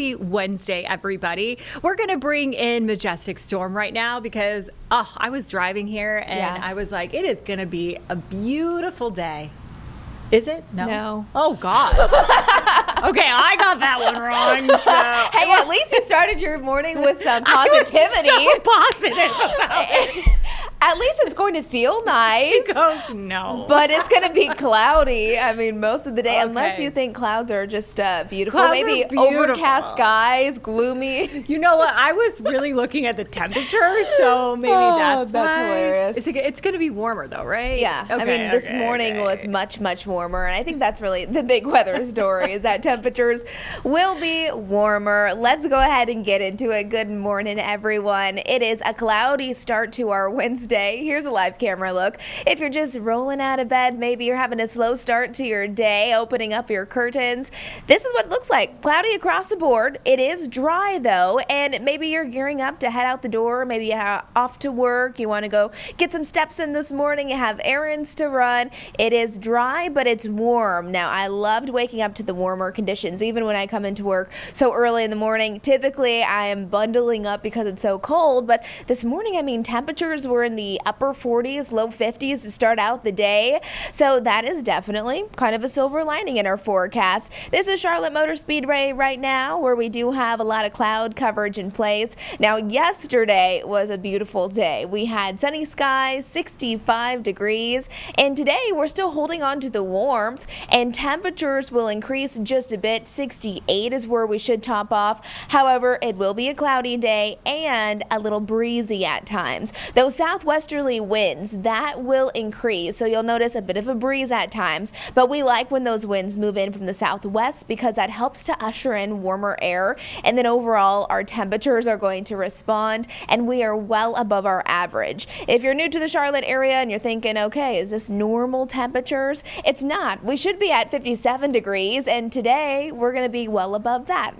Happy Wednesday, everybody. We're going to bring in Majestic Storm right now because I was driving here and I was like, it is going to be a beautiful day. Is it? No. Oh, God. Okay, I got that one wrong. So. Hey, at least you started your morning with some positivity. I was so positive about it. At least it's going to feel nice. She goes, no. But it's going to be cloudy, I mean, most of the day, Okay. unless you think clouds are just beautiful. Clouds Maybe are beautiful. overcast skies, gloomy. You know what? I was really looking at the temperature, so maybe that's why. hilarious. It's going to be warmer, though, right? Yeah, Okay, I mean, this morning was much, much warmer, and I think that's really the big weather story is that temperatures will be warmer. Let's go ahead and get into it. Good morning, everyone. It is a cloudy start to our Wednesday. Here's a live camera look. If you're just rolling out of bed, maybe you're having a slow start to your day, opening up your curtains, this is what it looks like. Cloudy across the board. It is dry, though, and maybe you're gearing up to head out the door. Maybe you're off to work. You want to go get some steps in this morning. You have errands to run. It is dry, but it's warm. Now, I loved waking up to the warmer conditions, even when I come into work so early in the morning. Typically, I am bundling up because it's so cold, but this morning, I mean, temperatures were in the upper 40s, low 50s to start out the day. So that is definitely kind of a silver lining in our forecast. This is Charlotte Motor Speedway right now, where we do have a lot of cloud coverage in place. Now, yesterday was a beautiful day. We had sunny skies, 65 degrees, and today we're still holding on to the warmth, and temperatures will increase just a bit. 68 is where we should top off. However, it will be a cloudy day and a little breezy at times. Those southwesterly winds, that will increase, so you'll notice a bit of a breeze at times, but we like when those winds move in from the southwest because that helps to usher in warmer air, and then overall our temperatures are going to respond, and we are well above our average. If you're new to the Charlotte area and you're thinking, okay, is this normal temperatures? It's not. We should be at 57 degrees, and today we're going to be well above that.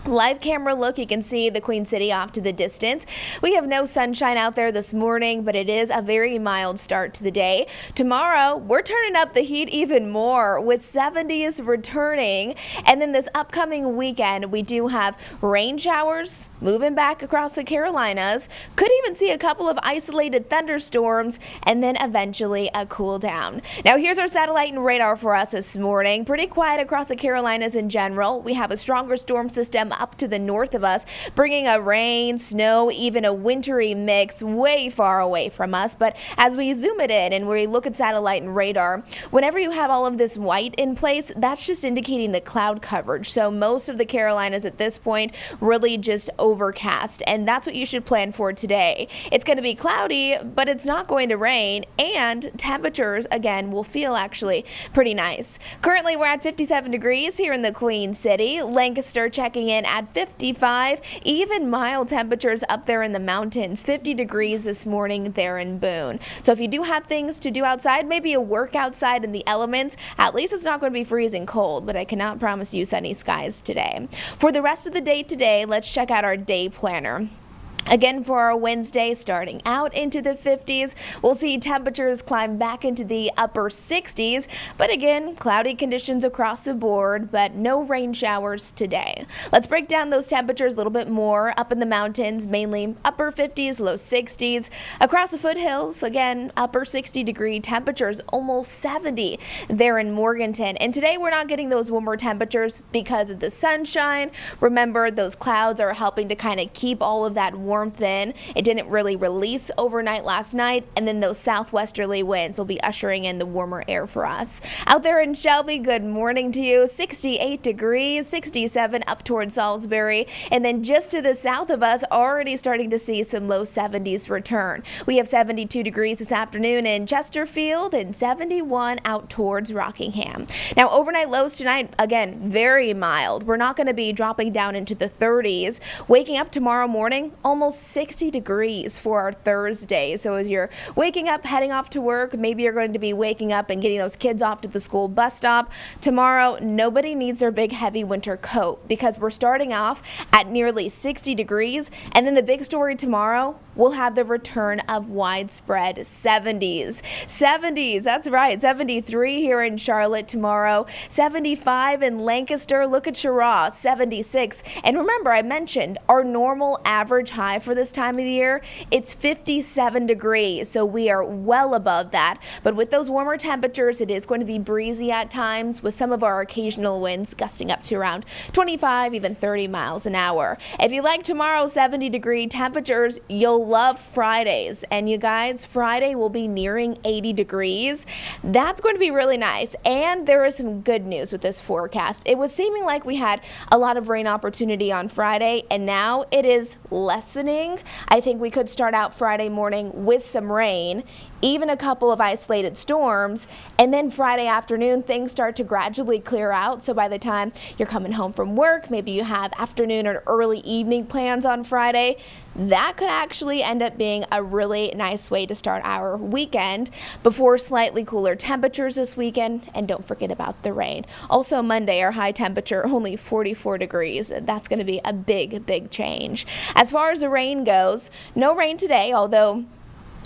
Live camera look, you can see the Queen City off to the distance. We have no sunshine out there this morning, but it is a very mild start to the day. Tomorrow, we're turning up the heat even more with 70s returning. And then this upcoming weekend, we do have rain showers moving back across the Carolinas. Could even see a couple of isolated thunderstorms and then eventually a cool down. Now, here's our satellite and radar for us this morning. Pretty quiet across the Carolinas in general. We have a stronger storm system up to the north of us, bringing a rain, snow, even a wintry mix way far away from us. But as we zoom it in and we look at satellite and radar, whenever you have all of this white in place, that's just indicating the cloud coverage. So most of the Carolinas at this point really just overcast, and that's what you should plan for today. It's going to be cloudy, but it's not going to rain, and temperatures again will feel actually pretty nice. Currently we're at 57 degrees here in the Queen City. Lancaster checking in at 55, even mild temperatures up there in the mountains, 50 degrees this morning there in Boone. So if you do have things to do outside, maybe a work outside in the elements, at least it's not going to be freezing cold, but I cannot promise you sunny skies today. For the rest of the day today, let's check out our day planner. Again, for our Wednesday, starting out into the 50s, we'll see temperatures climb back into the upper 60s, but again, cloudy conditions across the board, but no rain showers today. Let's break down those temperatures a little bit more. Up in the mountains, mainly upper 50s, low 60s. Across the foothills, again, upper 60-degree temperatures, almost 70 there in Morganton. And today, we're not getting those warmer temperatures because of the sunshine. Remember, those clouds are helping to kind of keep all of that warmth in. It didn't really release overnight last night, and then those southwesterly winds will be ushering in the warmer air for us. Out there in Shelby, good morning to you. 68 degrees, 67 up towards Salisbury, and then just to the south of us, already starting to see some low 70s return. We have 72 degrees this afternoon in Chesterfield and 71 out towards Rockingham. Now, overnight lows tonight, again, very mild. We're not going to be dropping down into the 30s. Waking up tomorrow morning, almost almost 60 degrees for our Thursday. So as you're waking up, heading off to work, maybe you're going to be waking up and getting those kids off to the school bus stop. Tomorrow, nobody needs their big heavy winter coat because we're starting off at nearly 60 degrees. And then the big story tomorrow, we'll have the return of widespread 70s. 70s, that's right. 73 here in Charlotte tomorrow. 75 in Lancaster. Look at Chirac, 76. And remember, I mentioned our normal average high for this time of the year, it's 57 degrees. So we are well above that. But with those warmer temperatures, it is going to be breezy at times with some of our occasional winds gusting up to around 25, even 30 miles an hour. If you like tomorrow's 70-degree temperatures, you'll love Fridays. And you guys, Friday will be nearing 80 degrees. That's going to be really nice. And there is some good news with this forecast. It was seeming like we had a lot of rain opportunity on Friday, and now it is lessening. I think we could start out Friday morning with some rain, even a couple of isolated storms, and then Friday afternoon things start to gradually clear out. So by the time you're coming home from work, maybe you have afternoon or early evening plans on Friday, that could actually end up being a really nice way to start our weekend before slightly cooler temperatures this weekend. And don't forget about the rain. Also Monday, our high temperature only 44 degrees. That's going to be a big change. As far as the rain goes, no rain today, although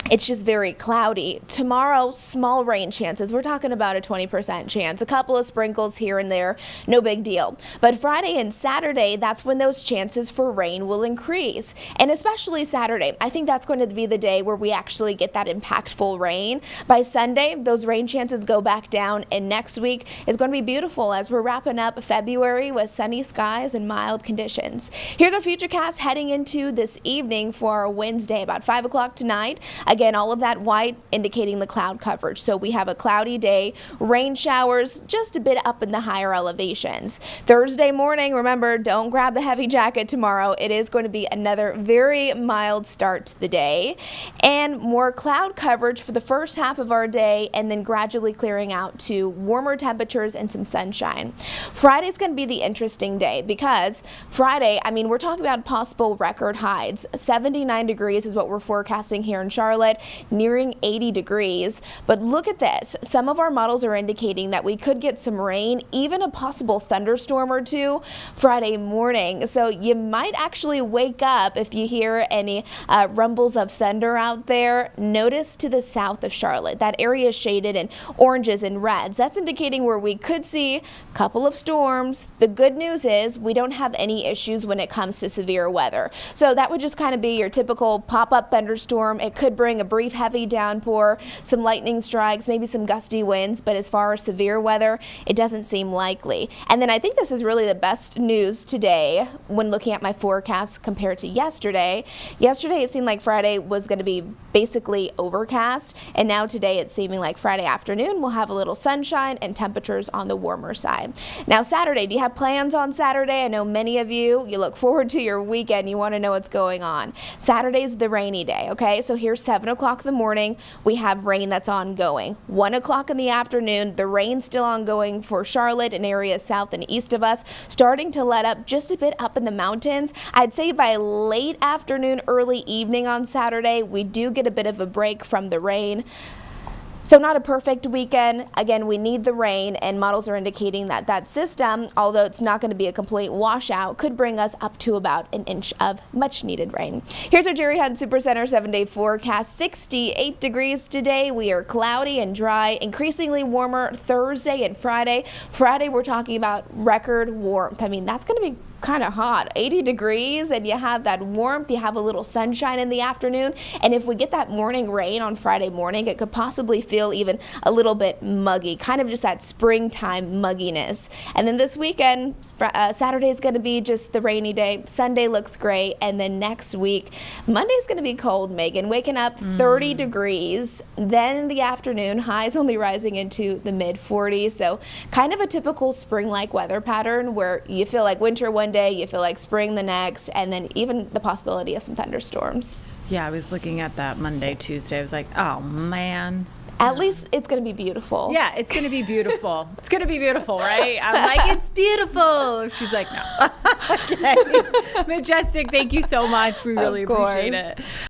it's just very cloudy. Tomorrow, small rain chances. We're talking about a 20% chance. A couple of sprinkles here and there, no big deal. But Friday and Saturday, that's when those chances for rain will increase. And especially Saturday, I think that's going to be the day where we actually get that impactful rain. By Sunday, those rain chances go back down, and next week is going to be beautiful as we're wrapping up February with sunny skies and mild conditions. Here's our futurecast heading into this evening for our Wednesday, about 5 o'clock tonight. Again, all of that white indicating the cloud coverage. So we have a cloudy day, rain showers just a bit up in the higher elevations. Thursday morning, remember, don't grab the heavy jacket tomorrow. It is going to be another very mild start to the day, and more cloud coverage for the first half of our day, and then gradually clearing out to warmer temperatures and some sunshine. Friday's going to be the interesting day because Friday, I mean, we're talking about possible record highs. 79 degrees is what we're forecasting here in Charlotte, nearing 80 degrees. But look at this. Some of our models are indicating that we could get some rain, even a possible thunderstorm or two Friday morning. So you might actually wake up if you hear any rumbles of thunder out there. Notice to the south of Charlotte, that area is shaded in oranges and reds. That's indicating where we could see a couple of storms. The good news is we don't have any issues when it comes to severe weather. So that would just kind of be your typical pop-up thunderstorm. It could bring a brief heavy downpour, some lightning strikes, maybe some gusty winds, but as far as severe weather, it doesn't seem likely. And then I think this is really the best news today when looking at my forecast compared to yesterday. Yesterday it seemed like Friday was going to be basically overcast, and now today it's seeming like Friday afternoon we'll have a little sunshine and temperatures on the warmer side. Now Saturday, do you have plans on Saturday? I know many of you look forward to your weekend. You want to know what's going on. Saturday's the rainy day, okay? So here's 7 o'clock in the morning, we have rain that's ongoing. 1 o'clock in the afternoon, the rain's still ongoing for Charlotte and areas south and east of us, starting to let up just a bit up in the mountains. I'd say by late afternoon, early evening on Saturday, we do get a bit of a break from the rain. So not a perfect weekend. Again, we need the rain, and models are indicating that that system, although it's not going to be a complete washout, could bring us up to about an inch of much needed rain. Here's our Jerry Hunt Supercenter 7-day forecast. 68 degrees today. We are cloudy and dry, increasingly warmer Thursday and Friday. Friday, we're talking about record warmth. I mean, that's going to be kind of hot, 80 degrees, and you have that warmth, you have a little sunshine in the afternoon, and if we get that morning rain on Friday morning, it could possibly feel even a little bit muggy, kind of just that springtime mugginess. And then this weekend, Saturday is going to be just the rainy day, Sunday looks great, and then next week, Monday's going to be cold, Megan, waking up 30 degrees, then in the afternoon, highs only rising into the mid 40s, so kind of a typical spring-like weather pattern where you feel like winter one day, you feel like spring the next, and then even the possibility of some thunderstorms. Yeah, I was looking at that Monday, Tuesday. I was like, oh man, At least it's going to be beautiful. Yeah, it's going to be beautiful. It's going to be beautiful, right? I'm like, it's beautiful. She's like, no. Okay. Majestic, thank you so much. We really appreciate it.